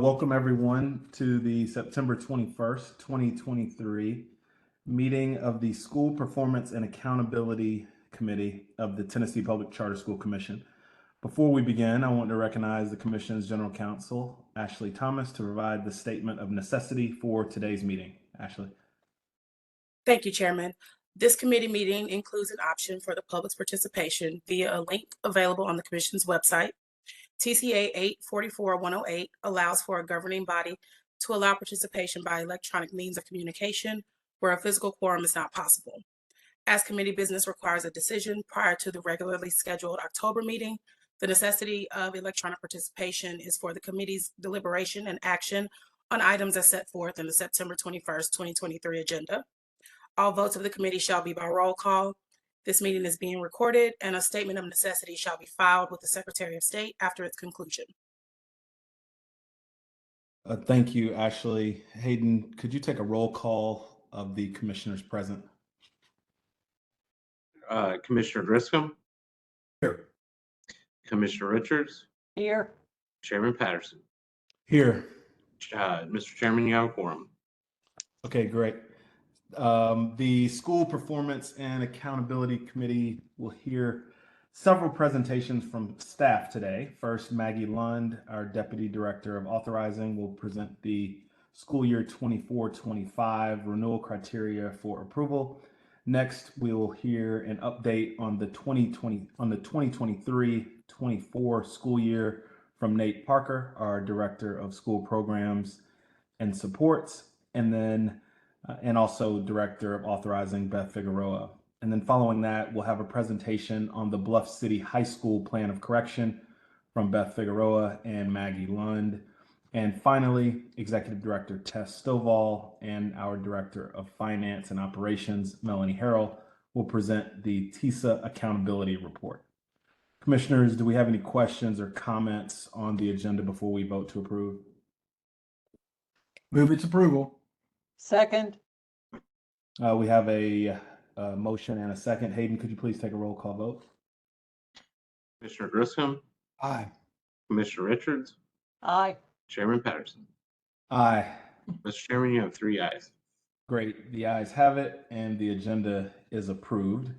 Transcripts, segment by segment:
Welcome everyone to the September 21st, 2023 meeting of the School Performance and Accountability Committee of the Tennessee Public Charter School Commission. Before we begin, I want to recognize the Commission's General Counsel, Ashley Thomas, to provide the statement of necessity for today's meeting. Ashley. Thank you, Chairman. This committee meeting includes an option for the public's participation via a link available on the Commission's website. TCA 844-108 allows for a governing body to allow participation by electronic means of communication where a physical quorum is not possible. As committee business requires a decision prior to the regularly scheduled October meeting, the necessity of electronic participation is for the committee's deliberation and action on items as set forth in the September 21st, 2023 agenda. All votes of the committee shall be by roll call. This meeting is being recorded, and a statement of necessity shall be filed with the Secretary of State after its conclusion. Thank you, Ashley. Hayden, could you take a roll call of the commissioners present? Commissioner Griscom? Here. Commissioner Richards? Here. Chairman Patterson? Here. Mr. Chairman, you have a quorum. Okay, great. The School Performance and Accountability Committee will hear several presentations from staff today. First, Maggie Lund, our Deputy Director of Authorizing, will present the school year 24-25 renewal criteria for approval. Next, we will hear an update on the 2023-24 school year from Nate Parker, our Director of School Programs and Supports, and also Director of Authorizing, Beth Figueroa. And then following that, we'll have a presentation on the Bluff City High School Plan of Correction from Beth Figueroa and Maggie Lund. And finally, Executive Director Tess Stovall and our Director of Finance and Operations, Melanie Harrell, will present the TISA Accountability Report. Commissioners, do we have any questions or comments on the agenda before we vote to approve? Move its approval. Second. We have a motion and a second. Hayden, could you please take a roll call vote? Commissioner Griscom? Aye. Commissioner Richards? Aye. Chairman Patterson? Aye. Mr. Chairman, you have 3 ayes. Great. The ayes have it, and the agenda is approved.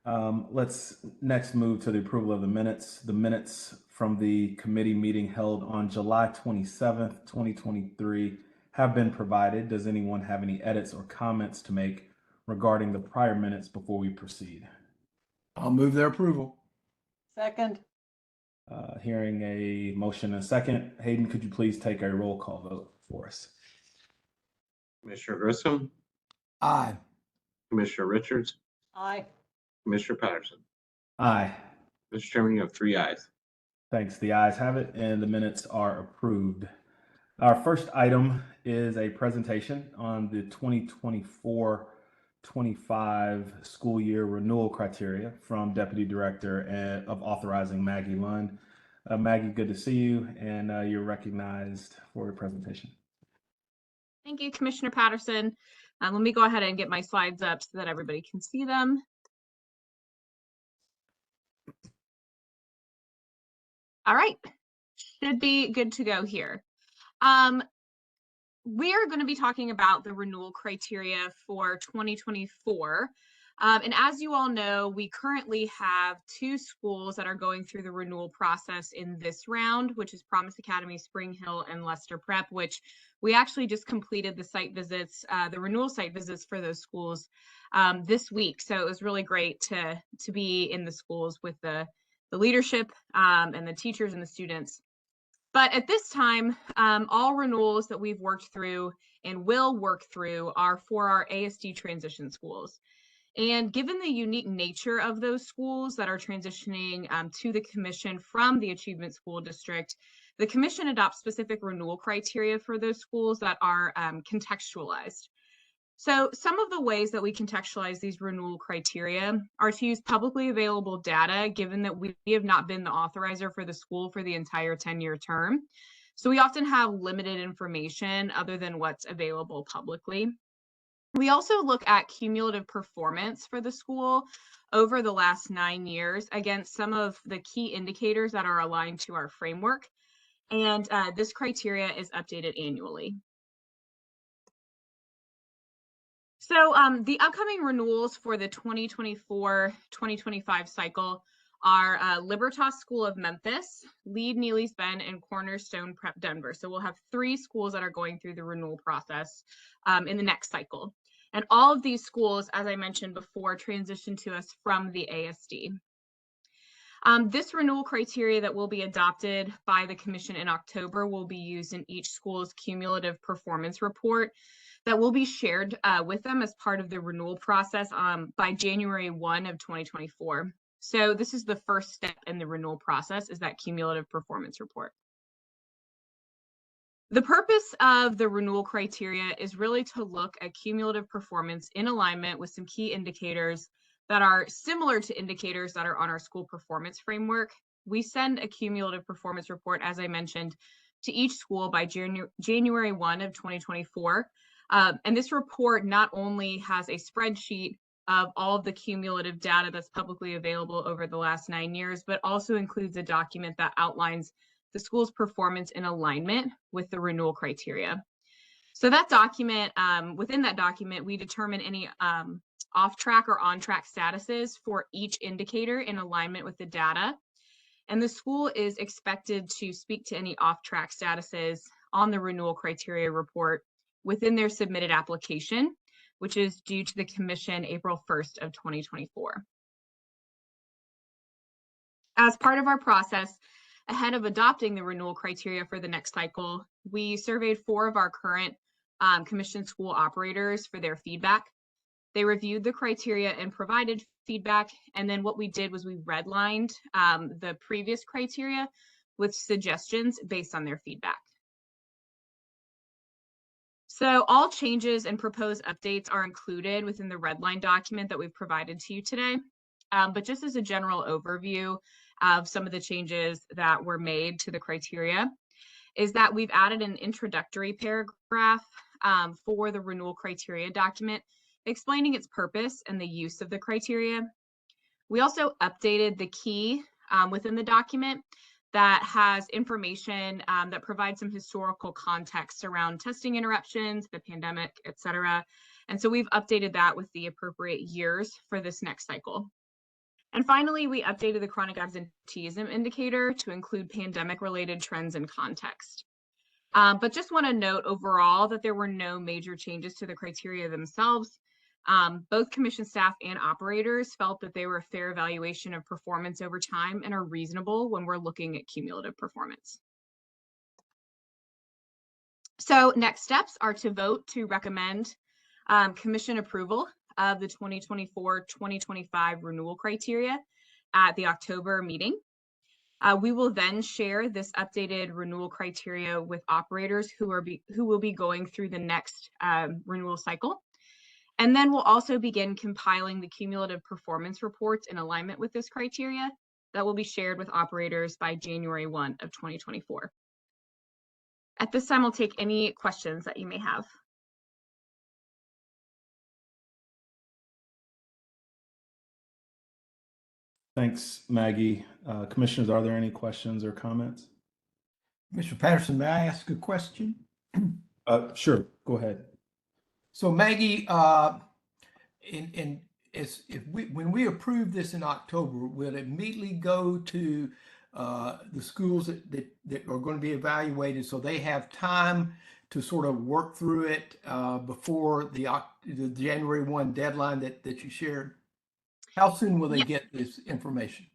Let's next move to the approval of the minutes. The minutes from the committee meeting held on July 27th, 2023 have been provided. Does anyone have any edits or comments to make regarding the prior minutes before we proceed? I'll move their approval. Second. Hearing a motion and a second. Hayden, could you please take a roll call vote for us? Commissioner Griscom? Aye. Commissioner Richards? Aye. Commissioner Patterson? Aye. Mr. Chairman, you have 3 ayes. Thanks. The ayes have it, and the minutes are approved. Our first item is a presentation on the 2024-25 school year renewal criteria from Deputy Director of Authorizing, Maggie Lund. Maggie, good to see you, and you're recognized for your presentation. Thank you, Commissioner Patterson. Let me go ahead and get my slides up so that everybody can see them. All right, should be good to go here. We are going to be talking about the renewal criteria for 2024. And as you all know, we currently have 2 schools that are going through the renewal process in this round, which is Promise Academy, Spring Hill, and Lester Prep, which we actually just completed the site visits, the renewal site visits for those schools this week. So it was really great to be in the schools with the leadership and the teachers and the students. But at this time, all renewals that we've worked through and will work through are for our ASD transition schools. And given the unique nature of those schools that are transitioning to the commission from the Achievement School District, the commission adopts specific renewal criteria for those schools that are contextualized. So some of the ways that we contextualize these renewal criteria are to use publicly available data, given that we have not been the authorizer for the school for the entire 10-year term. So we often have limited information other than what's available publicly. We also look at cumulative performance for the school over the last 9 years against some of the key indicators that are aligned to our framework. And this criteria is updated annually. So the upcoming renewals for the 2024-2025 cycle are Libertas School of Memphis, Lead Neely's Bend, and Cornerstone Prep Denver. So we'll have 3 schools that are going through the renewal process in the next cycle. And all of these schools, as I mentioned before, transition to us from the ASD. This renewal criteria that will be adopted by the Commission in October will be used in each school's cumulative performance report that will be shared with them as part of the renewal process by January 1 of 2024. So this is the first step in the renewal process, is that cumulative performance report. The purpose of the renewal criteria is really to look at cumulative performance in alignment with some key indicators that are similar to indicators that are on our school performance framework. We send a cumulative performance report, as I mentioned, to each school by January 1 of 2024. And this report not only has a spreadsheet of all of the cumulative data that's publicly available over the last 9 years, but also includes a document that outlines the school's performance in alignment with the renewal criteria. So that document, within that document, we determine any off-track or on-track statuses for each indicator in alignment with the data. And the school is expected to speak to any off-track statuses on the renewal criteria report within their submitted application, which is due to the Commission April 1st of 2024. As part of our process, ahead of adopting the renewal criteria for the next cycle, we surveyed 4 of our current Commission school operators for their feedback. They reviewed the criteria and provided feedback. And then what we did was we redlined the previous criteria with suggestions based on their feedback. So all changes and proposed updates are included within the redline document that we've provided to you today. But just as a general overview of some of the changes that were made to the criteria is that we've added an introductory paragraph for the renewal criteria document, explaining its purpose and the use of the criteria. We also updated the key within the document that has information that provides some historical context around testing interruptions, the pandemic, et cetera. And so we've updated that with the appropriate years for this next cycle. And finally, we updated the chronic absenteeism indicator to include pandemic-related trends and context. But just want to note overall that there were no major changes to the criteria themselves. Both Commission staff and operators felt that they were a fair evaluation of performance over time and are reasonable when we're looking at cumulative performance. So next steps are to vote to recommend Commission approval of the 2024-2025 renewal criteria at the October meeting. We will then share this updated renewal criteria with operators who will be going through the next renewal cycle. And then we'll also begin compiling the cumulative performance reports in alignment with this criteria that will be shared with operators by January 1 of 2024. At this time, I'll take any questions that you may have. Thanks, Maggie. Commissioners, are there any questions or comments? Mr. Patterson, may I ask a question? Sure, go ahead. So Maggie, when we approve this in October, will it immediately go to the schools that are going to be evaluated so they have time to sort of work through it before the January 1 deadline that you shared? How soon will they get this information?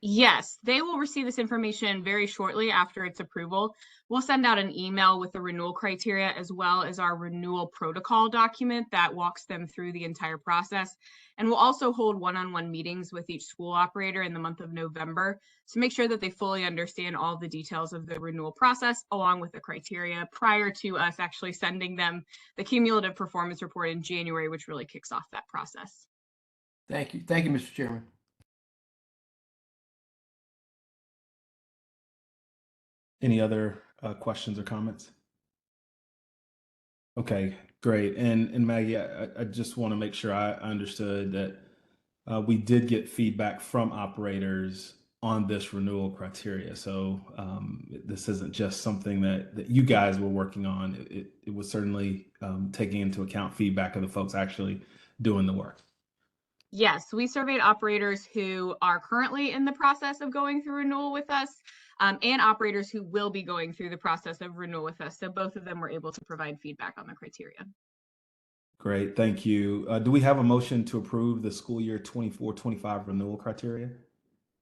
Yes, they will receive this information very shortly after its approval. We'll send out an email with the renewal criteria as well as our renewal protocol document that walks them through the entire process. And we'll also hold one-on-one meetings with each school operator in the month of November to make sure that they fully understand all the details of the renewal process along with the criteria prior to us actually sending them the cumulative performance report in January, which really kicks off that process. Thank you. Thank you, Mr. Chairman. Any other questions or comments? Okay, great. And Maggie, I just want to make sure I understood that we did get feedback from operators on this renewal criteria. So this isn't just something that you guys were working on. It was certainly taking into account feedback of the folks actually doing the work. Yes, we surveyed operators who are currently in the process of going through renewal with us, and operators who will be going through the process of renewal with us. So both of them were able to provide feedback on the criteria. Great, thank you. Do we have a motion to approve the school year 24-25 renewal criteria?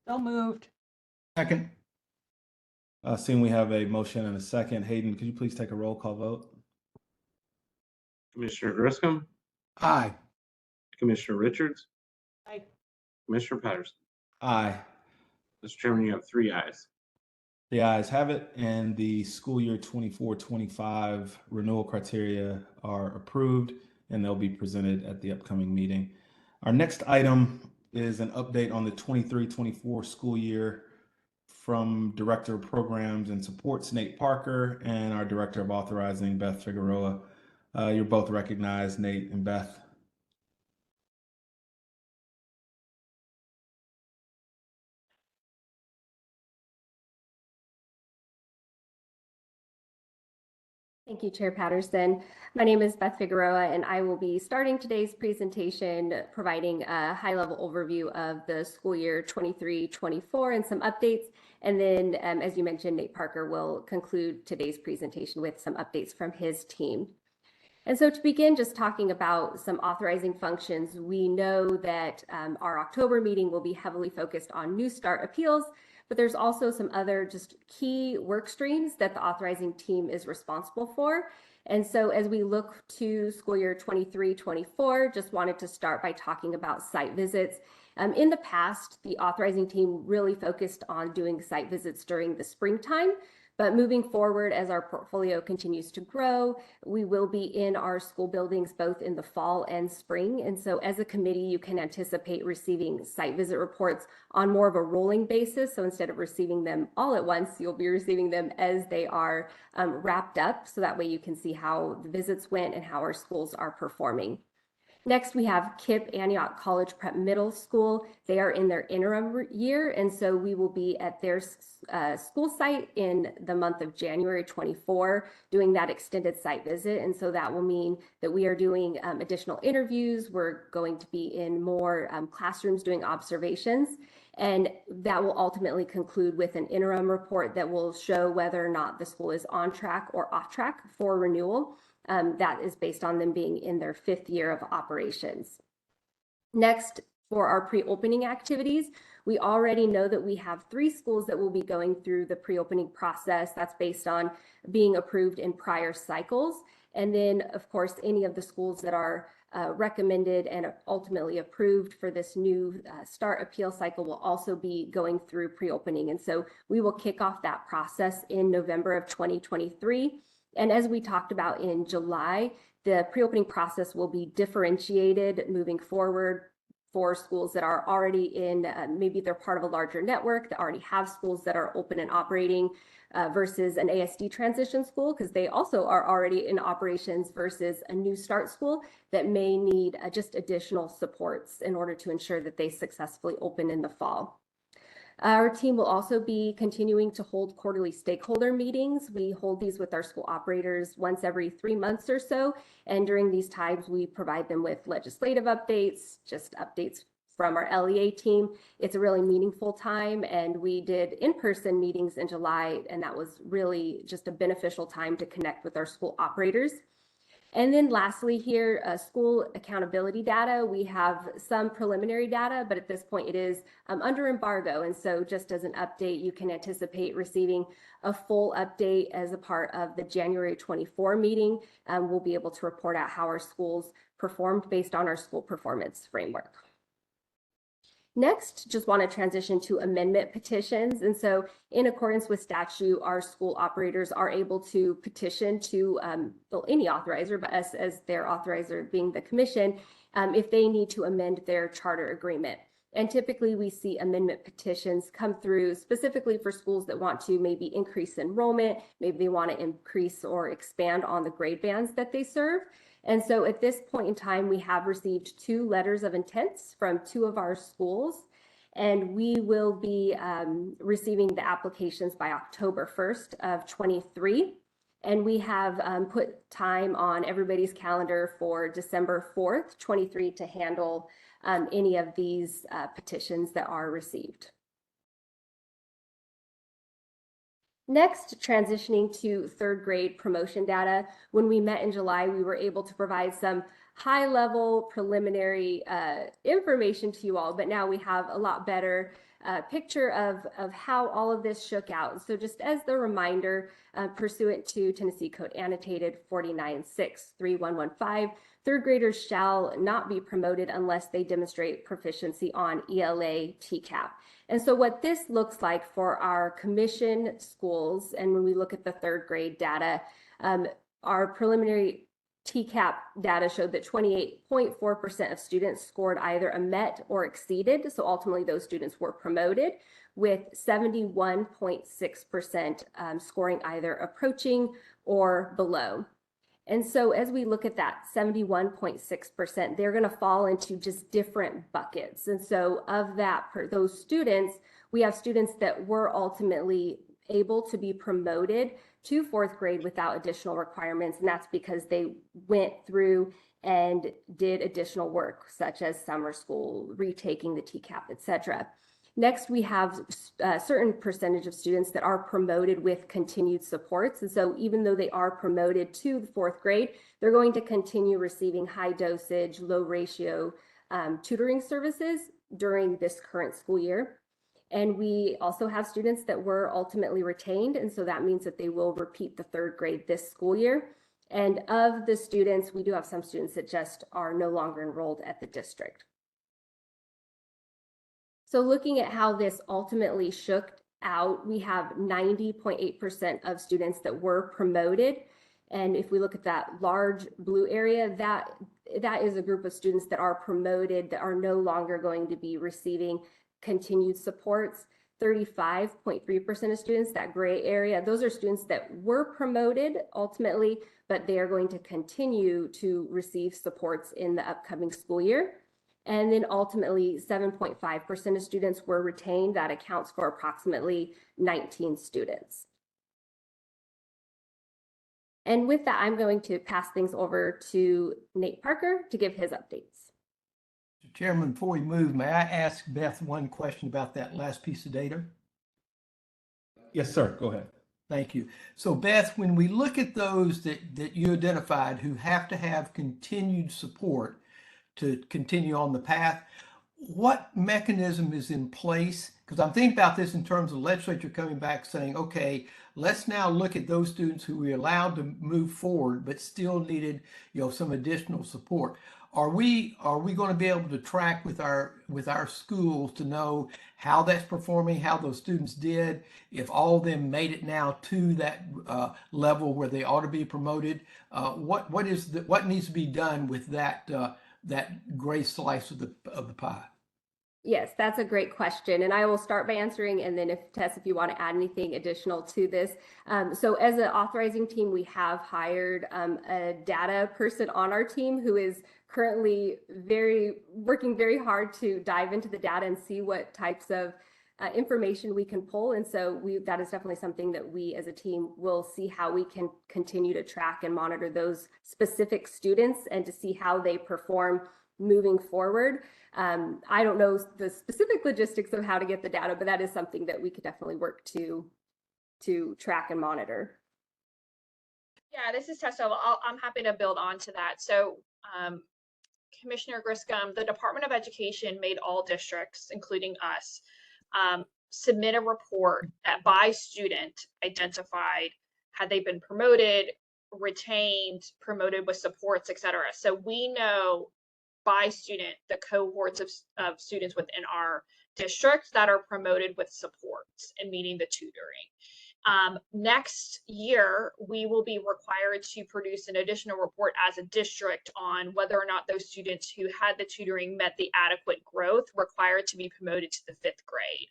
So moved. Second. Seeing we have a motion and a second, Hayden, could you please take a roll call vote? Commissioner Griscom, Aye. Commissioner Richards, Aye. Commissioner Patterson. Aye. Mr. Chairman, you have 3 ayes. The ayes have it, and the school year 24-25 renewal criteria are approved, and they'll be presented at the upcoming meeting. Our next item is an update on the 23-24 school year from Director of Programs and Supports, Nate Parker, and our Director of Authorizing, Beth Figueroa. You're both recognized, Nate and Beth. Thank you, Chair Patterson. My name is Beth Figueroa, and I will be starting today's presentation providing a high-level overview of the school year 23-24 and some updates. And then, as you mentioned, Nate Parker will conclude today's presentation with some updates from his team. And so to begin just talking about some authorizing functions, we know that our October meeting will be heavily focused on New Start appeals, but there's also some other just key work streams that the authorizing team is responsible for. And so as we look to school year 23-24, just wanted to start by talking about site visits. In the past, the authorizing team really focused on doing site visits during the springtime. But moving forward, as our portfolio continues to grow, we will be in our school buildings both in the fall and spring. And so as a committee, you can anticipate receiving site visit reports on more of a rolling basis. So instead of receiving them all at once, you'll be receiving them as they are wrapped up. So that way you can see how the visits went and how our schools are performing. Next, we have KIPP Antioch College Prep Middle School. They are in their interim year, and so we will be at their school site in the month of January 24 doing that extended site visit. And so that will mean that we are doing additional interviews. We're going to be in more classrooms doing observations. And that will ultimately conclude with an interim report that will show whether or not the school is on track or off track for renewal. That is based on them being in their 5th year of operations. Next, for our pre-opening activities, we already know that we have 3 schools that will be going through the pre-opening process. That's based on being approved in prior cycles. And then, of course, any of the schools that are recommended and ultimately approved for this new START appeal cycle will also be going through pre-opening. And so we will kick off that process in November of 2023. And as we talked about in July, the pre-opening process will be differentiated moving forward for schools that are already in, maybe they're part of a larger network that already have schools that are open and operating versus an ASD transition school, because they also are already in operations, versus a new start school that may need just additional supports in order to ensure that they successfully open in the fall. Our team will also be continuing to hold quarterly stakeholder meetings. We hold these with our school operators once every 3 months or so. And during these times, we provide them with legislative updates, just updates from our LEA team. It's a really meaningful time. And we did in-person meetings in July, and that was really just a beneficial time to connect with our school operators. And then lastly here, school accountability data. We have some preliminary data, but at this point it is under embargo. And so just as an update, you can anticipate receiving a full update as a part of the January 24 meeting. We'll be able to report out how our schools performed based on our school performance framework. Next, just want to transition to amendment petitions. And so in accordance with statute, our school operators are able to petition to any authorizer, but us as their authorizer being the commission, if they need to amend their charter agreement. And typically we see amendment petitions come through specifically for schools that want to maybe increase enrollment, maybe they want to increase or expand on the grade bands that they serve. And so at this point in time, we have received 2 letters of intents from 2 of our schools. And we will be receiving the applications by October 1st of 23. And we have put time on everybody's calendar for December 4th, 23 to handle any of these petitions that are received. Next, transitioning to third grade promotion data. When we met in July, we were able to provide some high-level preliminary information to you all, but now we have a lot better picture of how all of this shook out. So just as the reminder, pursuant to Tennessee Code Annotated 49.6.3115, third graders shall not be promoted unless they demonstrate proficiency on ELA TCAP. And so what this looks like for our commission schools, and when we look at the third grade data, our preliminary TCAP data showed that 28.4% of students scored either a met or exceeded. So ultimately those students were promoted, with 71.6% scoring either approaching or below. And so as we look at that 71.6%, they're going to fall into just different buckets. And so of that, those students, we have students that were ultimately able to be promoted to fourth grade without additional requirements. And that's because they went through and did additional work, such as summer school, retaking the TCAP, etc. Next, we have a certain percentage of students that are promoted with continued supports. And so even though they are promoted to the fourth grade, they're going to continue receiving high dosage, low ratio tutoring services during this current school year. And we also have students that were ultimately retained. And so that means that they will repeat the third grade this school year. And of the students, we do have some students that just are no longer enrolled at the district. So looking at how this ultimately shook out, we have 90.8% of students that were promoted. And if we look at that large blue area, that is a group of students that are promoted that are no longer going to be receiving continued supports. 35.3% of students, that gray area, those are students that were promoted ultimately, but they are going to continue to receive supports in the upcoming school year. And then ultimately 7.5% of students were retained. That accounts for approximately 19 students. And with that, I'm going to pass things over to Nate Parker to give his updates. Chairman, before we move, may I ask Beth one question about that last piece of data? Yes, sir. Go ahead. Thank you. So Beth, when we look at those that you identified who have to have continued support to continue on the path, what mechanism is in place? Because I'm thinking about this in terms of the legislature coming back saying, okay, let's now look at those students who we allowed to move forward but still needed, some additional support. Are we going to be able to track with our schools to know how that's performing, how those students did, if all of them made it now to that level where they ought to be promoted? What needs to be done with that gray slice of the pie? Yes, that's a great question. And I will start by answering, and then Tess, if you want to add anything additional to this. So as an authorizing team, we have hired a data person on our team who is currently working very hard to dive into the data and see what types of information we can pull. And so that is definitely something that we as a team will see how we can continue to track and monitor those specific students and to see how they perform moving forward. I don't know the specific logistics of how to get the data, but that is something that we could definitely work to track and monitor. Yeah, this is Tessa. I'm happy to build on to that. So Commissioner Griscom, the Department of Education made all districts, including us, submit a report that by student identified had they been promoted, retained, promoted with supports, et cetera. So we know by student the cohorts of students within our district that are promoted with supports and meeting the tutoring. Next year, we will be required to produce an additional report as a district on whether or not those students who had the tutoring met the adequate growth required to be promoted to the 5th grade.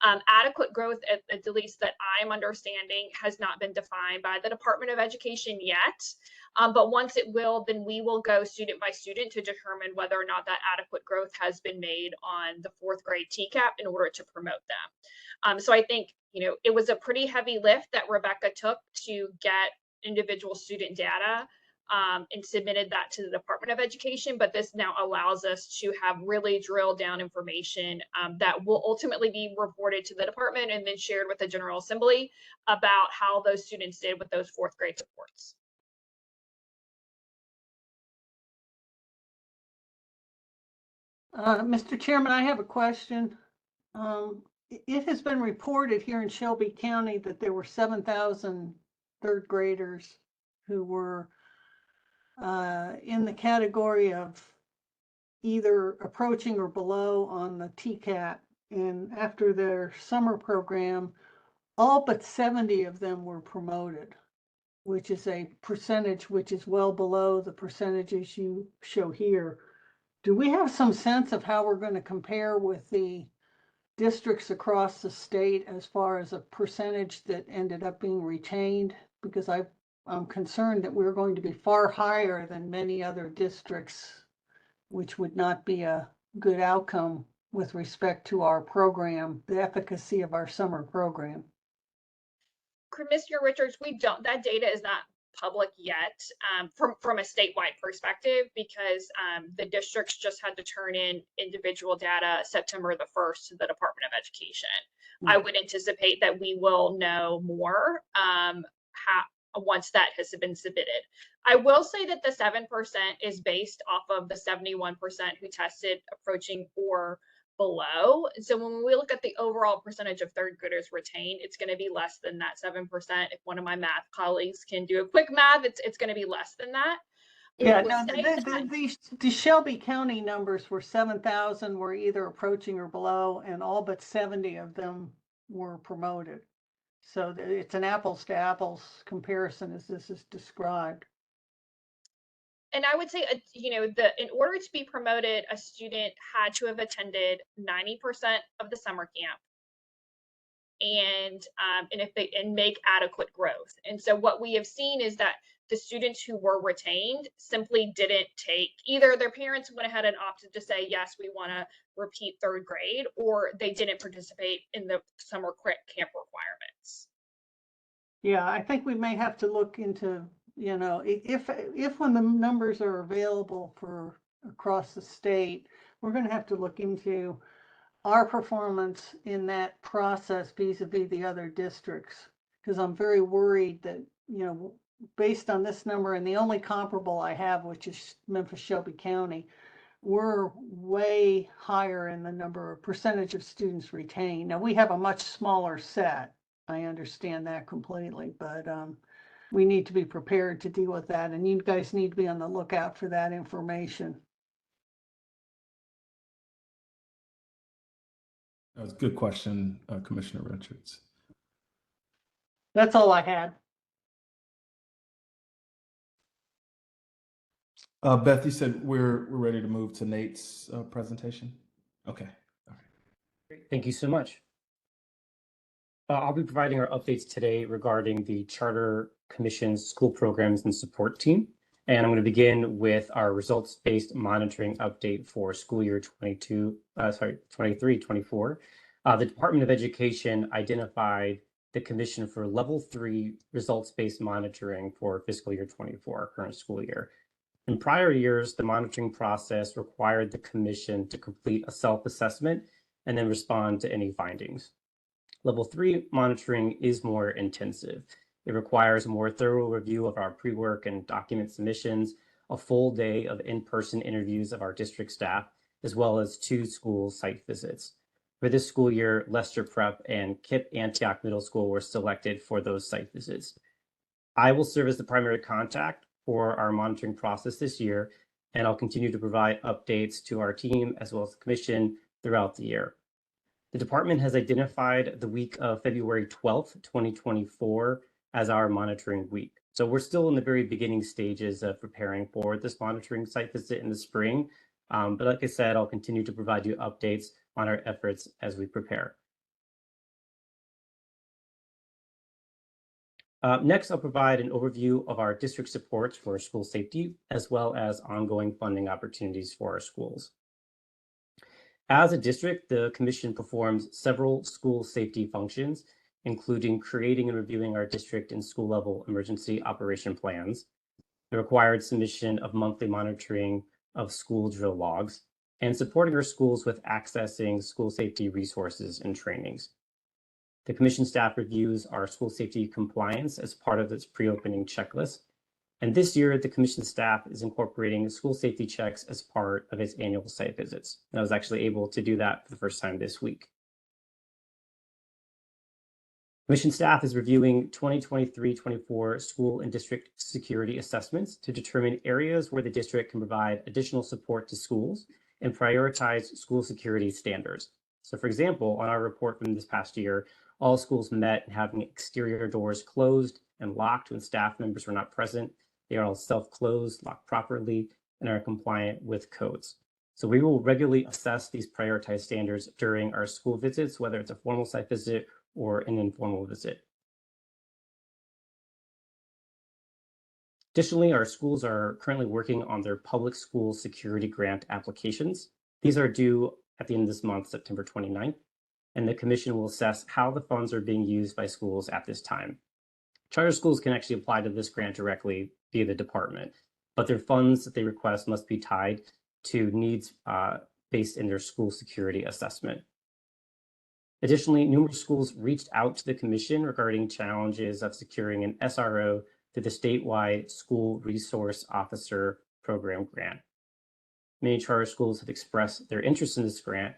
Adequate growth, at least that I'm understanding, has not been defined by the Department of Education yet. But once it will, then we will go student by student to determine whether or not that adequate growth has been made on the 4th grade TCAP in order to promote them. So I think, it was a pretty heavy lift that Rebecca took to get individual student data and submitted that to the Department of Education, but this now allows us to have really drilled down information that will ultimately be reported to the department and then shared with the General Assembly about how those students did with those 4th grade supports. Mr. Chairman, I have a question. It has been reported here in Shelby County that there were 7,000 third graders who were in the category of either approaching or below on the TCAP. And after their summer program, all but 70 of them were promoted, which is a percentage which is well below the percentages you show here. Do we have some sense of how we're going to compare with the districts across the state as far as a percentage that ended up being retained? Because I'm concerned that we're going to be far higher than many other districts, which would not be a good outcome with respect to our program, the efficacy of our summer program. Commissioner Richards, that data is not public yet from a statewide perspective, because the districts just had to turn in individual data September the 1st to the Department of Education. I would anticipate that we will know more once that has been submitted. I will say that the 7% is based off of the 71% who tested approaching or below. So when we look at the overall percentage of third graders retained, it's going to be less than that 7%. If one of my math colleagues can do a quick math, it's going to be less than that. Yeah, no, the Shelby County numbers were 7,000 were either approaching or below, and all but 70 of them were promoted. So it's an apples to apples comparison as this is described. And I would say, in order to be promoted, a student had to have attended 90% of the summer camp, and make adequate growth. And so what we have seen is that the students who were retained simply didn't take, either their parents went ahead and opted to say, yes, we want to repeat 3rd grade, or they didn't participate in the summer camp requirements. Yeah, I think we may have to look into, if when the numbers are available for across the state, we're going to have to look into our performance in that process vis-a-vis the other districts, because I'm very worried that, based on this number and the only comparable I have, which is Memphis Shelby County, we're way higher in the number of percentage of students retained. Now we have a much smaller set. I understand that completely, but we need to be prepared to deal with that, and you guys need to be on the lookout for that information. That was a good question, Commissioner Richards. That's all I had. Beth, you said we're ready to move to Nate's presentation? Okay. Great. Thank you so much. I'll be providing our updates today regarding the Charter Commission's school programs and support team. And I'm going to begin with our results-based monitoring update for school year 23-24. The Department of Education identified the Commission for Level 3 results-based monitoring for fiscal year 24, current school year. In prior years, the monitoring process required the Commission to complete a self-assessment and then respond to any findings. Level 3 monitoring is more intensive. It requires a more thorough review of our pre-work and document submissions, a full day of in-person interviews of our district staff, as well as 2 school site visits. For this school year, Lester Prep and KIPP Antioch Middle School were selected for those site visits. I will serve as the primary contact for our monitoring process this year, and I'll continue to provide updates to our team as well as the Commission throughout the year. The department has identified the week of February 12th, 2024 as our monitoring week. So we're still in the very beginning stages of preparing for this monitoring site visit in the spring. But like I said, I'll continue to provide you updates on our efforts as we prepare. Next, I'll provide an overview of our district supports for school safety, as well as ongoing funding opportunities for our schools. As a district, the Commission performs several school safety functions, including creating and reviewing our district and school level emergency operation plans, the required submission of monthly monitoring of school drill logs, and supporting our schools with accessing school safety resources and trainings. The Commission staff reviews our school safety compliance as part of its pre-opening checklist. And this year, the Commission staff is incorporating school safety checks as part of its annual site visits. And I was actually able to do that for the first time this week. Commission staff is reviewing 2023-24 school and district security assessments to determine areas where the district can provide additional support to schools and prioritize school security standards. So for example, on our report from this past year, all schools met having exterior doors closed and locked when staff members were not present. They are all self-closed, locked properly, and are compliant with codes. So we will regularly assess these prioritized standards during our school visits, whether it's a formal site visit or an informal visit. Additionally, our schools are currently working on their public school security grant applications. These are due at the end of this month, September 29th, and the Commission will assess how the funds are being used by schools at this time. Charter schools can actually apply to this grant directly via the department, but their funds that they request must be tied to needs based in their school security assessment. Additionally, numerous schools reached out to the Commission regarding challenges of securing an SRO through the statewide School Resource Officer Program grant. Many charter schools have expressed their interest in this grant,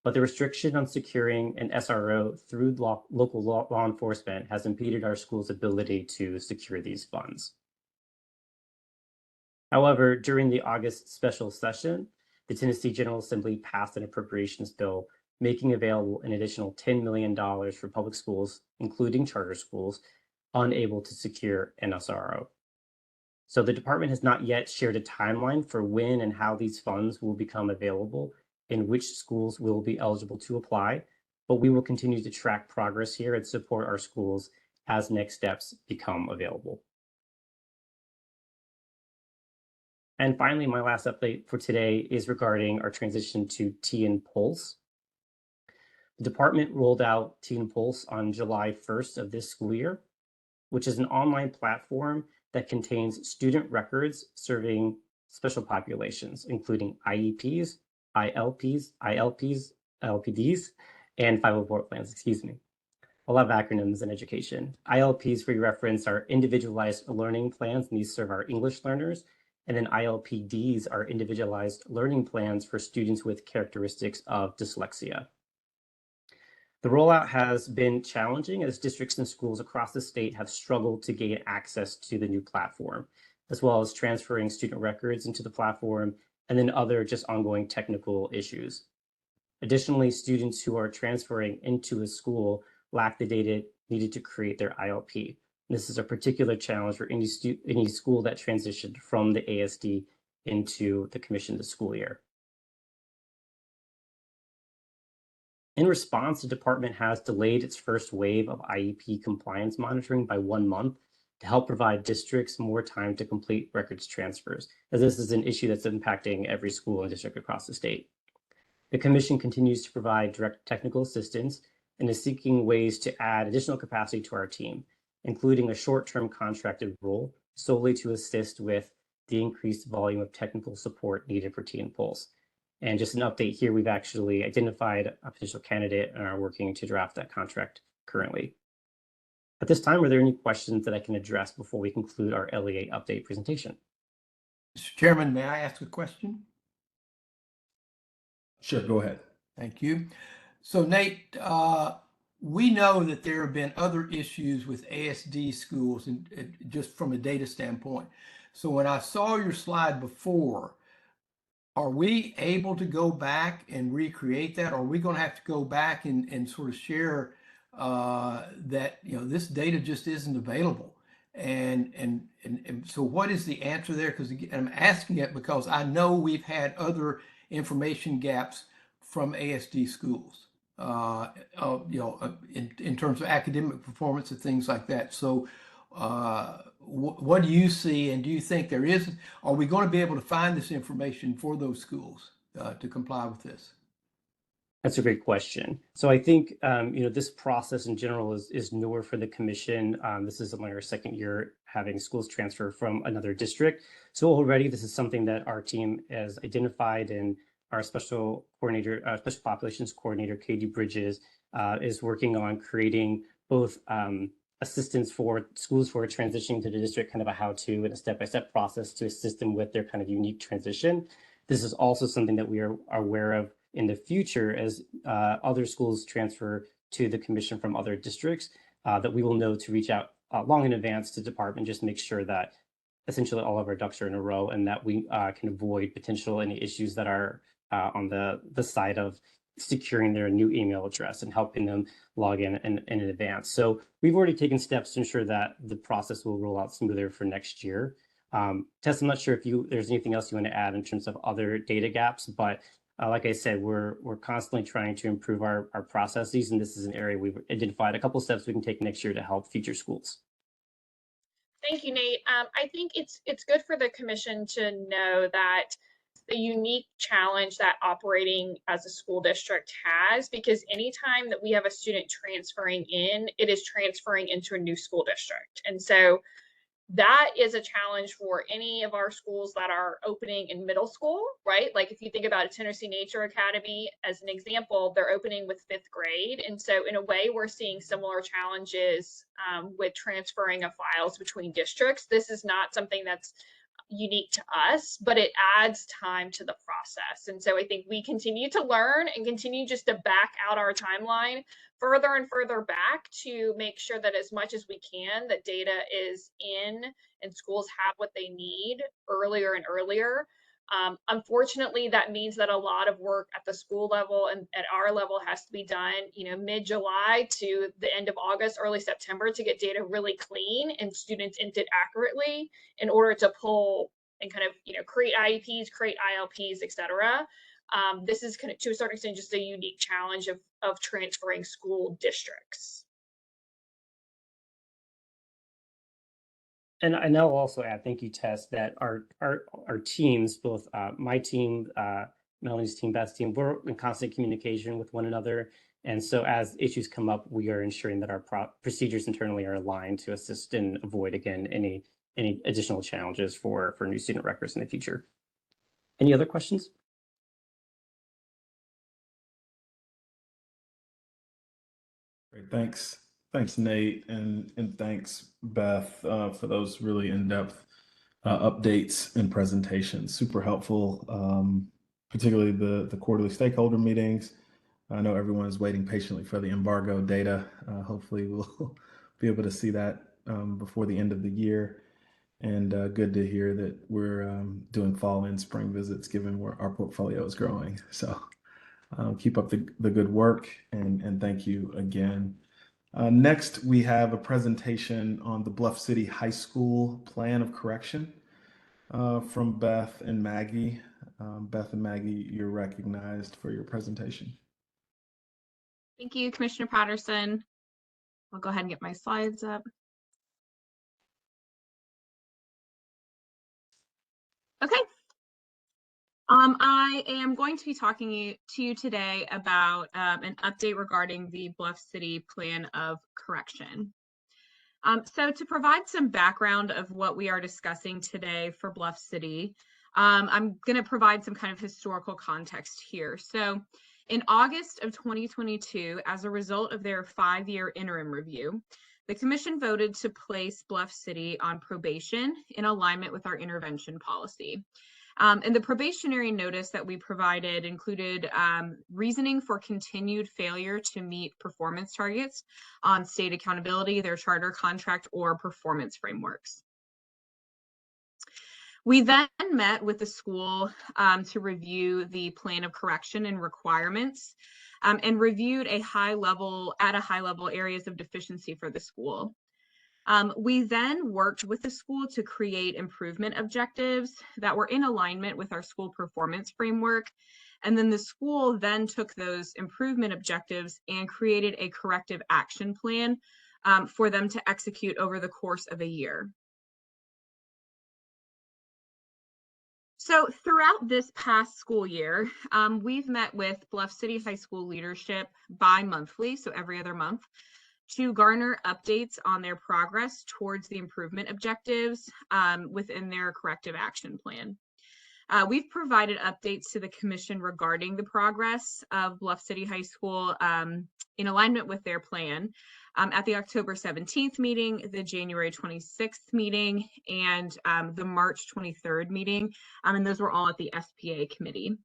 but the restriction on securing an SRO through local law enforcement has impeded our schools' ability to secure these funds. However, during the August special session, the Tennessee General Assembly passed an appropriations bill making available an additional $10 million for public schools, including charter schools, unable to secure an SRO. So the department has not yet shared a timeline for when and how these funds will become available and which schools will be eligible to apply, but we will continue to track progress here and support our schools as next steps become available. And finally, my last update for today is regarding our transition to TN Pulse. The department rolled out TN Pulse on July 1st of this school year, which is an online platform that contains student records serving special populations, including IEPs, ILPs, LPDs, and 504 plans, A lot of acronyms in education. ILPs, for your reference, are individualized learning plans, and these serve our English learners. And then ILPDs are individualized learning plans for students with characteristics of dyslexia. The rollout has been challenging as districts and schools across the state have struggled to gain access to the new platform, as well as transferring student records into the platform and then other just ongoing technical issues. Additionally, students who are transferring into a school lack the data needed to create their ILP. This is a particular challenge for any school that transitioned from the ASD into the Commission this school year. In response, the department has delayed its first wave of IEP compliance monitoring by 1 month to help provide districts more time to complete records transfers, as this is an issue that's impacting every school and district across the state. The Commission continues to provide direct technical assistance and is seeking ways to add additional capacity to our team, including a short-term contracted role solely to assist with the increased volume of technical support needed for TN Pulse. And just an update here, we've actually identified a potential candidate and are working to draft that contract currently. At this time, are there any questions that I can address before we conclude our LEA update presentation? Mr. Chairman, may I ask a question? Sure, go ahead. Thank you. So Nate, we know that there have been other issues with ASD schools and just from a data standpoint. So when I saw your slide before, are we able to go back and recreate that? Or are we going to have to go back and sort of share that, you know, this data just isn't available? And so what is the answer there? Because I'm asking it because I know we've had other information gaps from ASD schools, you know, in terms of academic performance and things like that. So What do you see, and do you think are we going to be able to find this information for those schools to comply with this? That's a great question. So I think this process in general is newer for the commission. This is only our second year having schools transfer from another district. So already this is something that our team has identified, and our special populations coordinator, Katie Bridges, is working on creating both assistance for schools who are transitioning to the district, kind of a how-to and a step-by-step process to assist them with their kind of unique transition. This is also something that we are aware of in the future as other schools transfer to the commission from other districts, that we will know to reach out long in advance to department, just make sure that essentially all of our ducks are in a row, and that we can avoid potential any issues that are on the side of securing their new email address and helping them log in advance. So we've already taken steps to ensure that the process will roll out smoother for next year. Tess, I'm not sure if there's anything else you want to add in terms of other data gaps, but like I said, we're constantly trying to improve our processes, and this is an area we've identified a couple of steps we can take next year to help future schools. Thank you, Nate. I think it's good for the commission to know that the unique challenge that operating as a school district has, because anytime that we have a student transferring in, it is transferring into a new school district. And so that is a challenge for any of our schools that are opening in middle school, right? Like if you think about a Tennessee Nature Academy as an example, they're opening with 5th grade. And so in a way, we're seeing similar challenges with transferring of files between districts. This is not something that's unique to us, but it adds time to the process. And so I think we continue to learn and continue just to back out our timeline further and further back to make sure that as much as we can, that data is in and schools have what they need earlier and earlier. Unfortunately, that means that a lot of work at the school level and at our level has to be done, mid-July to the end of August, early September, to get data really clean and students input accurately in order to pull and kind of, create IEPs, create ILPs, et cetera. This is kind of, to a certain extent, just a unique challenge of transferring school districts. And I'll also add, thank you, Tess, that our teams, both my team, Melanie's team, Beth's team, we're in constant communication with one another. And so as issues come up, we are ensuring that our procedures internally are aligned to assist and avoid, again, any additional challenges for new student records in the future. Any other questions? Great, thanks. Thanks, Nate, and thanks, Beth, for those really in-depth updates and presentations. Super helpful, particularly the quarterly stakeholder meetings. I know everyone is waiting patiently for the embargo data. Hopefully we'll be able to see that before the end of the year. And good to hear that we're doing fall and spring visits, given where our portfolio is growing. So keep up the good work, and thank you again. Next, we have a presentation on the Bluff City High School Plan of Correction from Beth and Maggie. Beth and Maggie, you're recognized for your presentation. Thank you, Commissioner Patterson. I'll go ahead and get my slides up. Okay. I am going to be talking to you today about an update regarding the Bluff City Plan of Correction. So to provide some background of what we are discussing today for Bluff City, I'm going to provide some kind of historical context here. So in August of 2022, as a result of their 5-year interim review, the commission voted to place Bluff City on probation in alignment with our intervention policy. And the probationary notice that we provided included reasoning for continued failure to meet performance targets on state accountability, their charter contract, or performance frameworks. We then met with the school to review the plan of correction and requirements and reviewed at a high level areas of deficiency for the school. We then worked with the school to create improvement objectives that were in alignment with our school performance framework. And then the school then took those improvement objectives and created a corrective action plan for them to execute over the course of a year. So throughout this past school year, we've met with Bluff City High School leadership bi-monthly, so every other month, to garner updates on their progress towards the improvement objectives within their corrective action plan. We've provided updates to the commission regarding the progress of Bluff City High School in alignment with their plan at the October 17th meeting, the January 26th meeting, and the March 23rd meeting, and those were all at the SPA committee.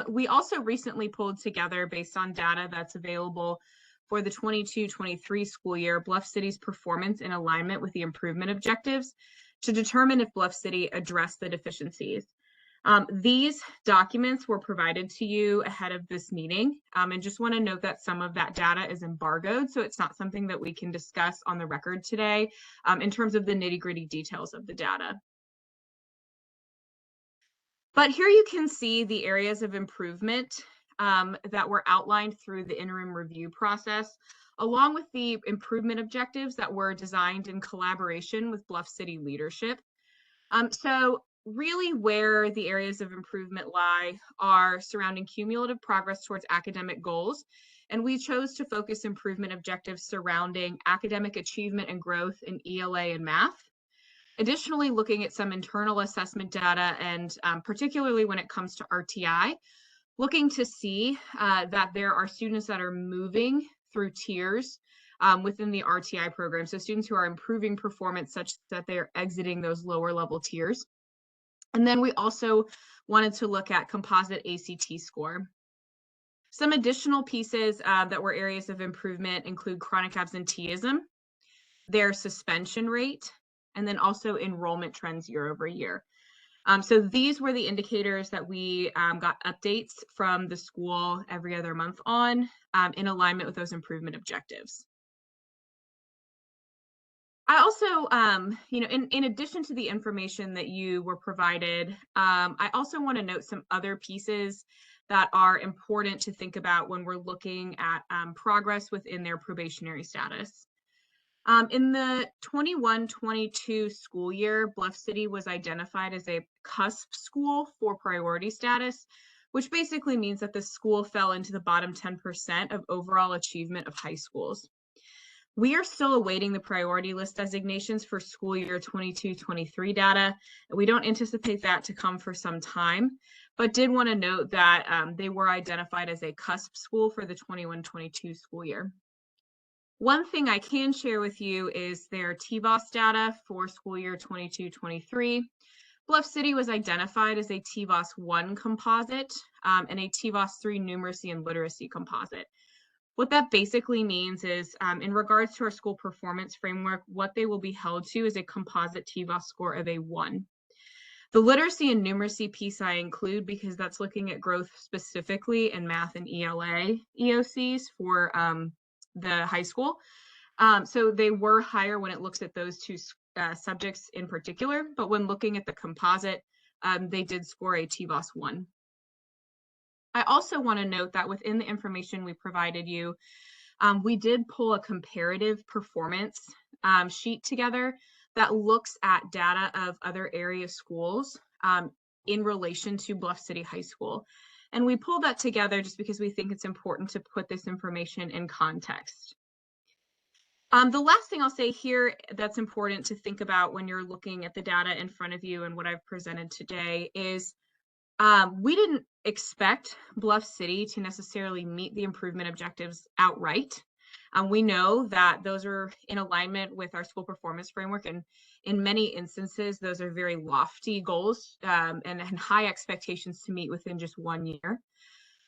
We also recently pulled together, based on data that's available for the 22-23 school year, Bluff City's performance in alignment with the improvement objectives to determine if Bluff City addressed the deficiencies. These documents were provided to you ahead of this meeting, and just want to note that some of that data is embargoed, so it's not something that we can discuss on the record today in terms of the nitty-gritty details of the data. But here you can see the areas of improvement that were outlined through the interim review process, along with the improvement objectives that were designed in collaboration with Bluff City leadership. So really where the areas of improvement lie are surrounding cumulative progress towards academic goals. And we chose to focus improvement objectives surrounding academic achievement and growth in ELA and math. Additionally, looking at some internal assessment data, and particularly when it comes to RTI, looking to see that there are students that are moving through tiers within the RTI program. So students who are improving performance such that they're exiting those lower level tiers. And then we also wanted to look at composite ACT score. Some additional pieces that were areas of improvement include chronic absenteeism, their suspension rate, and then also enrollment trends year over year. So these were the indicators that we got updates from the school every other month on in alignment with those improvement objectives. I also, in addition to the information that you were provided, I also want to note some other pieces that are important to think about when we're looking at progress within their probationary status. In the 21-22 school year, Bluff City was identified as a CUSP school for priority status, which basically means that the school fell into the bottom 10% of overall achievement of high schools. We are still awaiting the priority list designations for school year 22-23 data. We don't anticipate that to come for some time, but did want to note that they were identified as a CUSP school for the 21-22 school year. One thing I can share with you is their TVOS data for school year 22-23. Bluff City was identified as a TVOS 1 composite and a TVOS 3 numeracy and literacy composite. What that basically means is, in regards to our school performance framework, what they will be held to is a composite TVOS score of a 1. The literacy and numeracy piece I include because that's looking at growth specifically in math and ELA EOCs for the high school. So they were higher when it looks at those two subjects in particular, but when looking at the composite, they did score a TVOS 1. I also want to note that within the information we provided you, we did pull a comparative performance sheet together that looks at data of other area schools in relation to Bluff City High School. And we pulled that together just because we think it's important to put this information in context. The last thing I'll say here that's important to think about when you're looking at the data in front of you and what I've presented today is we didn't expect Bluff City to necessarily meet the improvement objectives outright. We know that those are in alignment with our school performance framework, and in many instances, those are very lofty goals and high expectations to meet within just 1 year.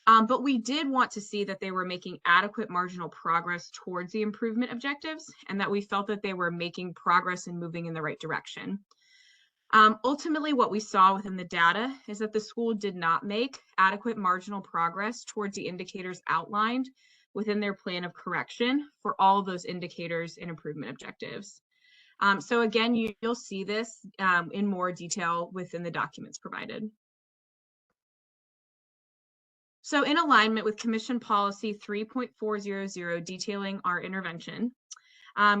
But we did want to see that they were making adequate marginal progress towards the improvement objectives, and that we felt that they were making progress and moving in the right direction. Ultimately, what we saw within the data is that the school did not make adequate marginal progress towards the indicators outlined within their plan of correction for all of those indicators and improvement objectives. So again, you'll see this in more detail within the documents provided. So in alignment with Commission Policy 3.400 detailing our intervention,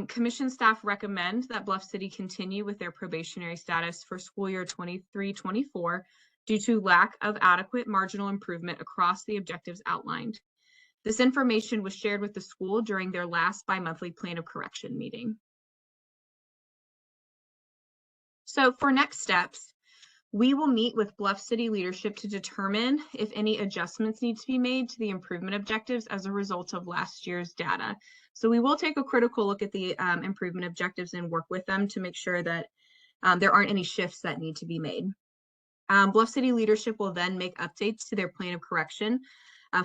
Commission staff recommend that Bluff City continue with their probationary status for school year 23-24 due to lack of adequate marginal improvement across the objectives outlined. This information was shared with the school during their last bi-monthly plan of correction meeting. So for next steps, we will meet with Bluff City leadership to determine if any adjustments need to be made to the improvement objectives as a result of last year's data. So we will take a critical look at the improvement objectives and work with them to make sure that there aren't any shifts that need to be made. Bluff City leadership will then make updates to their plan of correction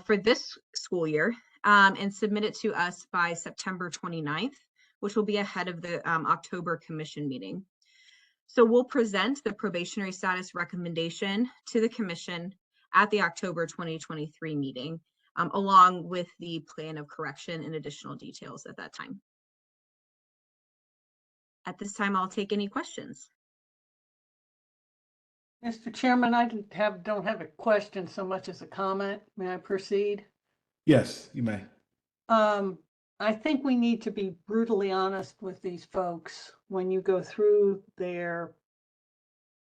for this school year and submit it to us by September 29th, which will be ahead of the October commission meeting. So we'll present the probationary status recommendation to the commission at the October 2023 meeting, along with the plan of correction and additional details at that time. At this time, I'll take any questions. Mr. Chairman, I don't have a question so much as a comment. May I proceed? Yes, you may. I think we need to be brutally honest with these folks when you go through their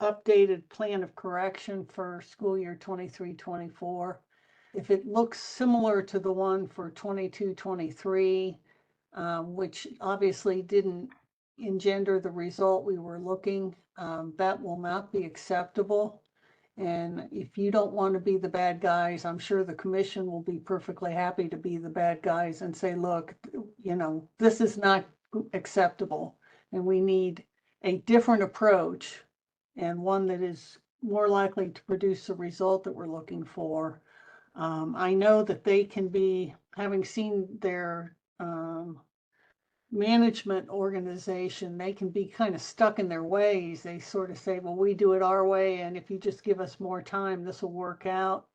updated plan of correction for school year 23-24. If it looks similar to the one for 22-23, which obviously didn't engender the result we were looking, that will not be acceptable. And if you don't want to be the bad guys, I'm sure the commission will be perfectly happy to be the bad guys and say, look, you know, this is not acceptable and we need a different approach and one that is more likely to produce the result that we're looking for. I know that they can be, having seen their management organization, they can be kind of stuck in their ways. They sort of say, well, we do it our way, and if you just give us more time, this will work out.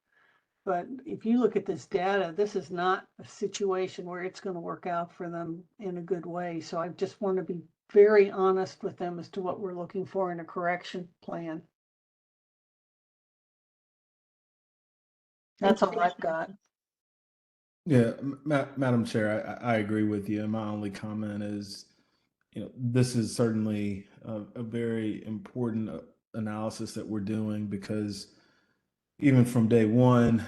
But if you look at this data, this is not a situation where it's going to work out for them in a good way. So I just want to be very honest with them as to what we're looking for in a correction plan. That's all I've got. Yeah, Madam Chair, I agree with you. My only comment is, you know, this is certainly a very important analysis that we're doing because even from day one,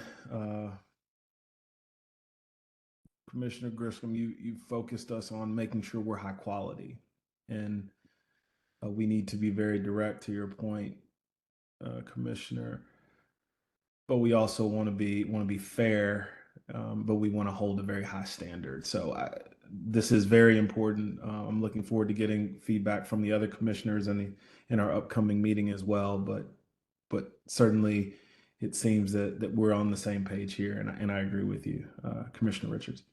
Commissioner Griscom, you focused us on making sure we're high quality, and we need to be very direct to your point, Commissioner. But we also want to be fair. But we want to hold a very high standard. So this is very important. I'm looking forward to getting feedback from the other commissioners in our upcoming meeting as well. But certainly, it seems that we're on the same page here, and I agree with you, Commissioner Richards.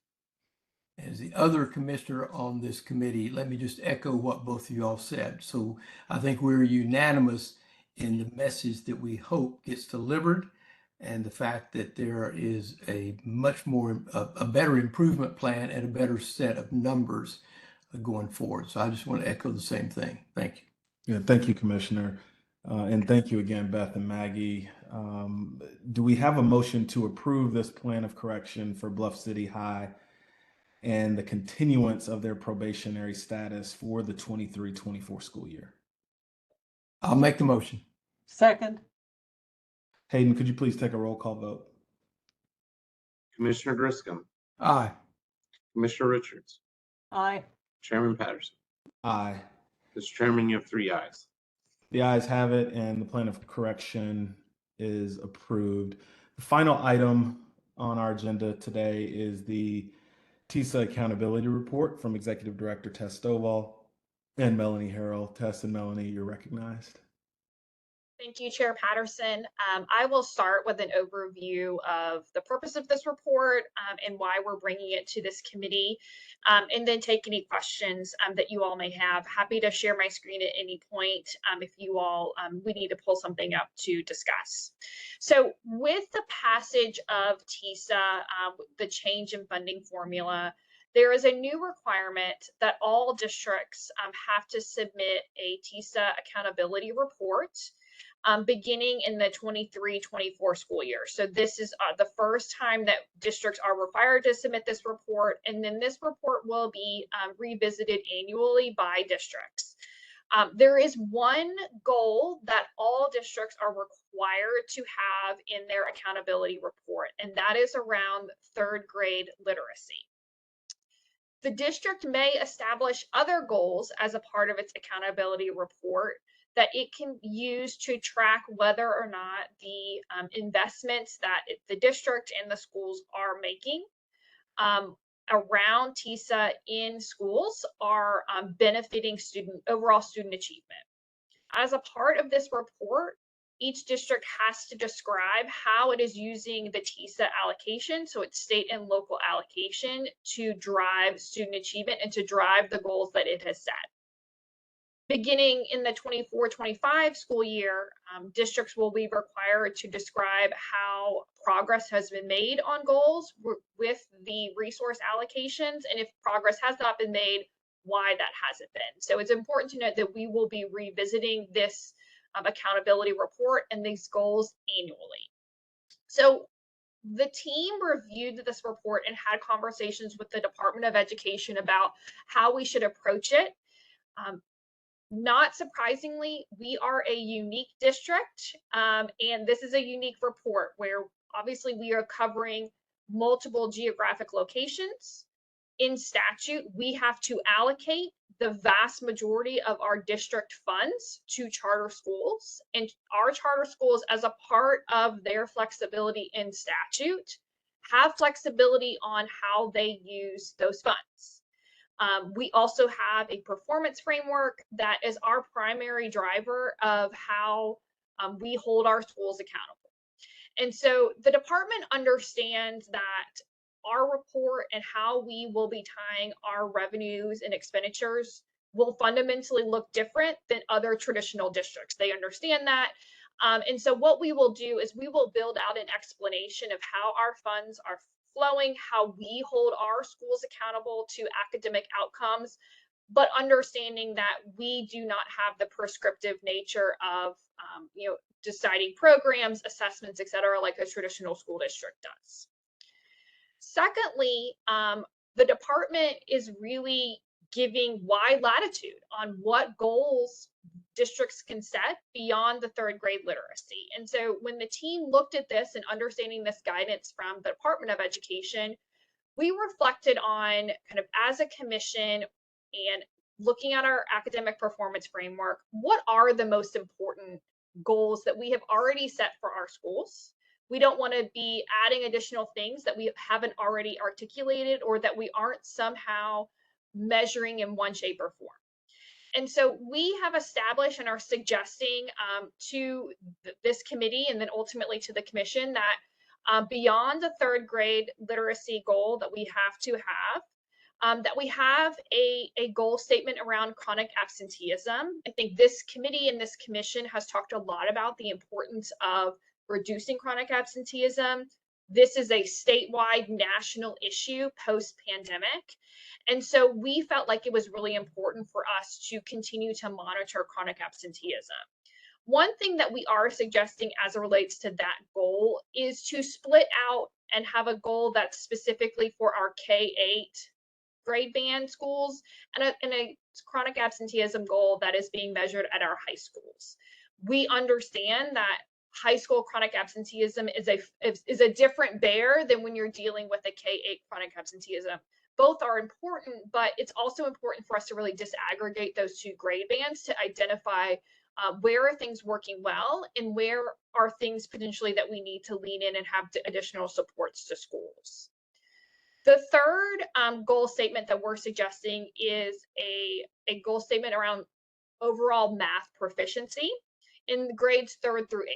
As the other commissioner on this committee, let me just echo what both of y'all said. So I think we're unanimous in the message that we hope gets delivered, and the fact that there is a much more, a better improvement plan and a better set of numbers going forward. So I just want to echo the same thing. Thank you. Yeah, thank you, Commissioner. And thank you again, Beth and Maggie. Do we have a motion to approve this plan of correction for Bluff City High and the continuance of their probationary status for the 23-24 school year? I'll make the motion. Second. Hayden, could you please take a roll call vote? Commissioner Griscom, Aye. Commissioner Richards, Aye. Chairman Patterson. Aye. Mr. Chairman, you have 3 ayes. The ayes have it, and the plan of correction is approved. The final item on our agenda today is the TISA Accountability Report from Executive Director Tess Stovall and Melanie Harrell. Tess and Melanie, you're recognized. Thank you, Chair Patterson. I will start with an overview of the purpose of this report and why we're bringing it to this committee, and then take any questions that you all may have. Happy to share my screen at any point if you all, we need to pull something up to discuss. So with the passage of TISA, the change in funding formula, there is a new requirement that all districts have to submit a TISA accountability report. beginning in the 23-24 school year. So this is the first time that districts are required to submit this report, and then this report will be revisited annually by districts. There is one goal that all districts are required to have in their accountability report, and that is around third grade literacy. The district may establish other goals as a part of its accountability report that it can use to track whether or not the investments that the district and the schools are making around TISA in schools are benefiting overall student achievement. As a part of this report, each district has to describe how it is using the TISA allocation, so it's state and local allocation, to drive student achievement and to drive the goals that it has set. Beginning in the 24-25 school year, districts will be required to describe how progress has been made on goals with the resource allocations, and if progress has not been made, why that hasn't been. So it's important to note that we will be revisiting this accountability report and these goals annually. So the team reviewed this report and had conversations with the Department of Education about how we should approach it. Not surprisingly, we are a unique district, and this is a unique report where obviously we are covering multiple geographic locations. In statute, we have to allocate the vast majority of our district funds to charter schools, and our charter schools, as a part of their flexibility in statute, have flexibility on how they use those funds. We also have a performance framework that is our primary driver of how we hold our schools accountable. And so the department understands that our report and how we will be tying our revenues and expenditures will fundamentally look different than other traditional districts. They understand that. And so what we will do is we will build out an explanation of how our funds are flowing, how we hold our schools accountable to academic outcomes, but understanding that we do not have the prescriptive nature of deciding programs, assessments, et cetera, like a traditional school district does. Secondly, the department is really giving wide latitude on what goals districts can set beyond the third grade literacy. And so when the team looked at this and understanding this guidance from the Department of Education, we reflected on kind of as a commission and looking at our academic performance framework, what are the most important goals that we have already set for our schools? We don't want to be adding additional things that we haven't already articulated or that we aren't somehow measuring in one shape or form. And so we have established and are suggesting to this committee and then ultimately to the commission that beyond the third grade literacy goal that we have to have, that we have a goal statement around chronic absenteeism. I think this committee and this commission has talked a lot about the importance of reducing chronic absenteeism. This is a statewide national issue post-pandemic. And so we felt like it was really important for us to continue to monitor chronic absenteeism. One thing that we are suggesting as it relates to that goal is to split out and have a goal that's specifically for our K-8 grade band schools and a chronic absenteeism goal that is being measured at our high schools. We understand that high school chronic absenteeism is a different bear than when you're dealing with a K-8 chronic absenteeism. Both are important, but it's also important for us to really disaggregate those two grade bands to identify where are things working well and where are things potentially that we need to lean in and have additional supports to schools. The third goal statement that we're suggesting is a goal statement around overall math proficiency in grades 3rd through 8.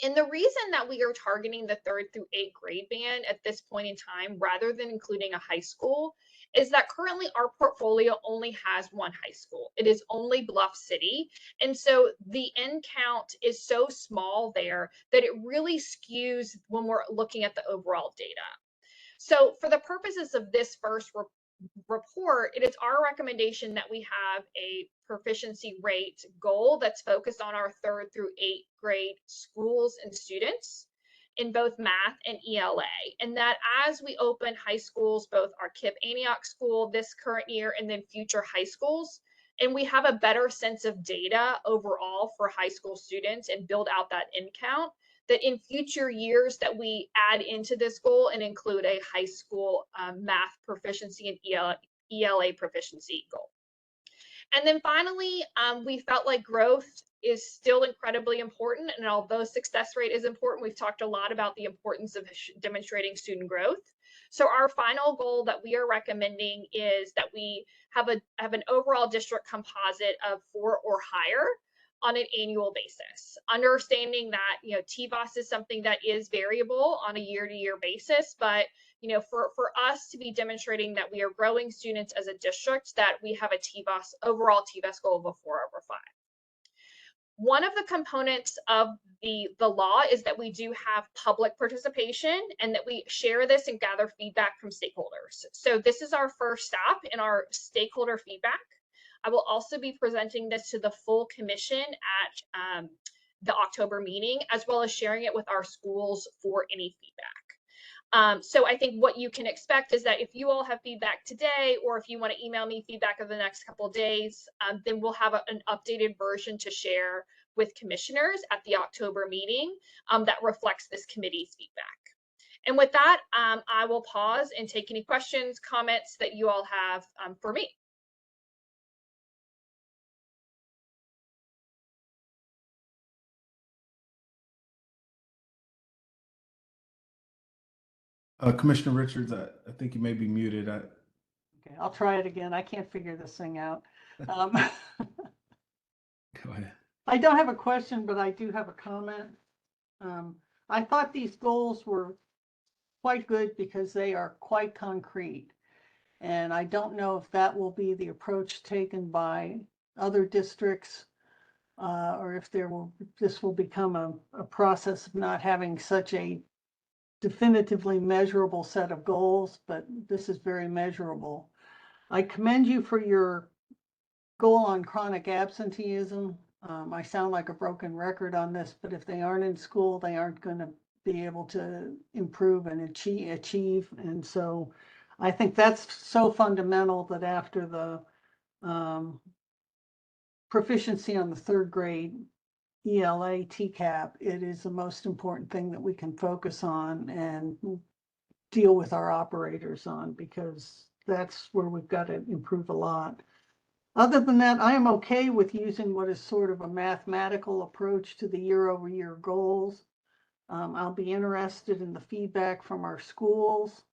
And the reason that we are targeting the 3rd through 8th grade band at this point in time, rather than including a high school, is that currently our portfolio only has one high school. It is only Bluff City. And so the end count is so small there that it really skews when we're looking at the overall data. So for the purposes of this first report, it is our recommendation that we have a proficiency rate goal that's focused on our 3rd through 8th grade schools and students in both math and ELA. And that as we open high schools, both our KIPP Antioch school this current year and then future high schools, and we have a better sense of data overall for high school students and build out that end count, that in future years that we add into this goal and include a high school math proficiency and ELA proficiency goal. And then finally, we felt like growth is still incredibly important. And although success rate is important, we've talked a lot about the importance of demonstrating student growth. So our final goal that we are recommending is that we have an overall district composite of 4 or higher on an annual basis, understanding that, you know, TVOS is something that is variable on a year-to-year basis, but, you know, for us to be demonstrating that we are growing students as a district, that we have a TVOS, overall TVOS goal of a 4/5. One of the components of the law is that we do have public participation and that we share this and gather feedback from stakeholders. So this is our first stop in our stakeholder feedback. I will also be presenting this to the full commission at the October meeting, as well as sharing it with our schools for any feedback. So I think what you can expect is that if you all have feedback today, or if you want to email me feedback over the next couple of days, then we'll have an updated version to share with commissioners at the October meeting that reflects this committee's feedback. And with that, I will pause and take any questions, comments that you all have for me. Commissioner Richards, I think you may be muted. Okay, I'll try it again. I can't figure this thing out. Go ahead. I don't have a question, but I do have a comment. I thought these goals were quite good because they are quite concrete. And I don't know if that will be the approach taken by other districts, or if this will become a process of not having such a definitively measurable set of goals, but this is very measurable. I commend you for your goal on chronic absenteeism. I sound like a broken record on this, but if they aren't in school, they aren't going to be able to improve and achieve. And so I think that's so fundamental that after the proficiency on the 3rd grade ELA TCAP, it is the most important thing that we can focus on and deal with our operators on, because that's where we've got to improve a lot. Other than that, I am okay with using what is sort of a mathematical approach to the year-over-year goals. I'll be interested in the feedback from our schools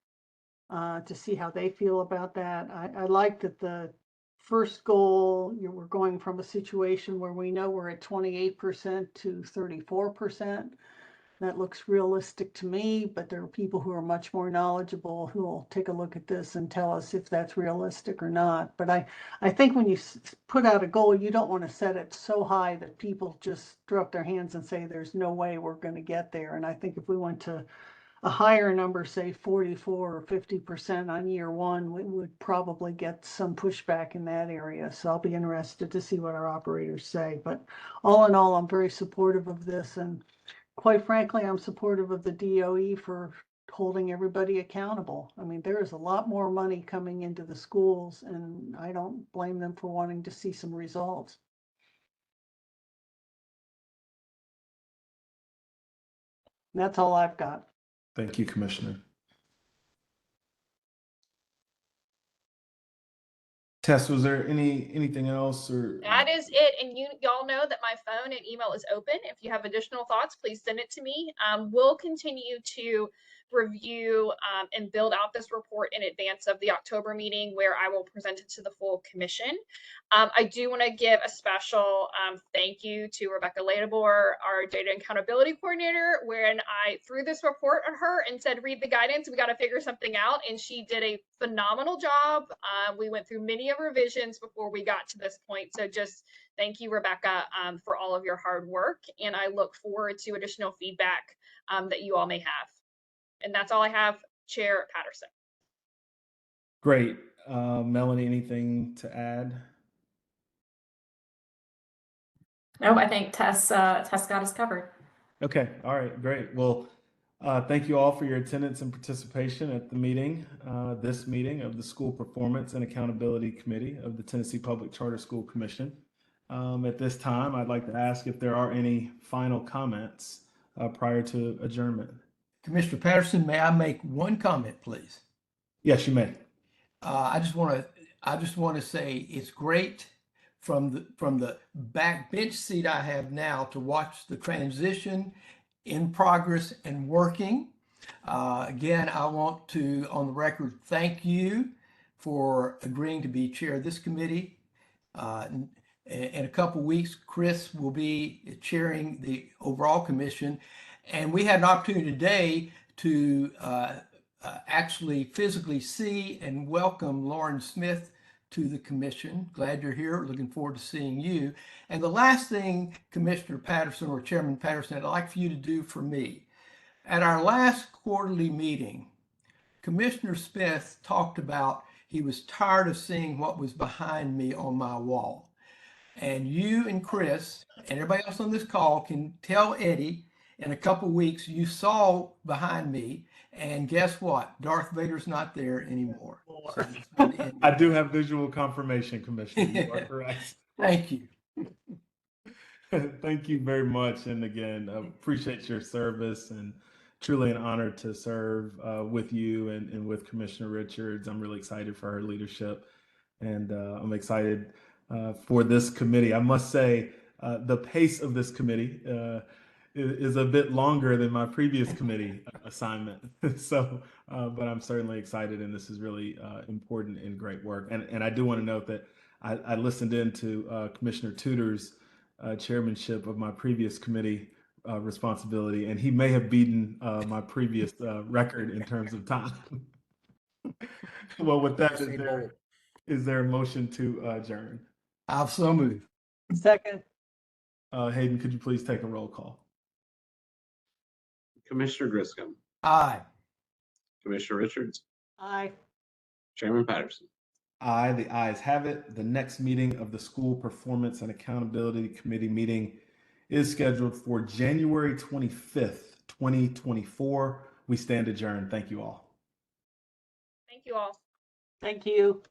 to see how they feel about that. I like that the first goal, we're going from a situation where we know we're at 28% to 34%. That looks realistic to me, but there are people who are much more knowledgeable who will take a look at this and tell us if that's realistic or not. But I think when you put out a goal, you don't want to set it so high that people just throw up their hands and say, there's no way we're going to get there. And I think if we went to a higher number, say 44 or 50% on year 1, we would probably get some pushback in that area. So I'll be interested to see what our operators say. But all in all, I'm very supportive of this. And quite frankly, I'm supportive of the DOE for holding everybody accountable. I mean, there is a lot more money coming into the schools, and I don't blame them for wanting to see some results. That's all I've got. Thank you, Commissioner. Tess, was there anything else, or? That is it. And y'all know that my phone and email is open. If you have additional thoughts, please send it to me. We'll continue to review and build out this report in advance of the October meeting, where I will present it to the full commission. I do want to give a special thank you to Rebecca Ladebor, our data accountability coordinator, when I threw this report at her and said, read the guidance, we got to figure something out. And she did a phenomenal job. We went through many revisions before we got to this point. So just thank you, Rebecca, for all of your hard work. And I look forward to additional feedback that you all may have. And that's all I have, Chair Patterson. Great. Melanie, anything to add? Nope, I think Tess got us covered. Okay, all right, great. Well, thank you all for your attendance and participation at the meeting, this meeting of the School Performance and Accountability Committee of the Tennessee Public Charter School Commission. At this time, I'd like to ask if there are any final comments prior to adjournment. Commissioner Patterson, may I make one comment, please? Yes, you may. I just want to say it's great from the back bench seat I have now to watch the transition in progress and working. Again, I want to, on the record, thank you for agreeing to be chair of this committee. In a couple weeks, Chris will be chairing the overall commission. And we had an opportunity today to actually physically see and welcome Lauren Smith to the commission. Glad you're here. Looking forward to seeing you. And the last thing, Commissioner Patterson or Chairman Patterson, I'd like for you to do for me. At our last quarterly meeting, Commissioner Smith talked about he was tired of seeing what was behind me on my wall. And you and Chris and everybody else on this call can tell Eddie in a couple weeks you saw behind me, and guess what? Darth Vader's not there anymore. So I do have visual confirmation, Commissioner. You are correct. thank you. Thank you very much. And again, appreciate your service and truly an honor to serve with you and with Commissioner Richards. I'm really excited for her leadership, and I'm excited for this committee. I must say the pace of this committee is a bit longer than my previous committee assignment. So, but I'm certainly excited, and this is really important and great work. And I do want to note that I listened into Commissioner Tudor's chairmanship of my previous committee responsibility, and he may have beaten my previous record in terms of time. Well, with that, is there a motion to adjourn? I'll so move. Second. Hayden, could you please take a roll call? Commissioner Griscom, Aye. Commissioner Richards, Aye. Chairman Patterson. Aye, the ayes have it. The next meeting of the School Performance and Accountability Committee meeting is scheduled for January 25th, 2024. We stand adjourned. Thank you all. Thank you all. Thank you.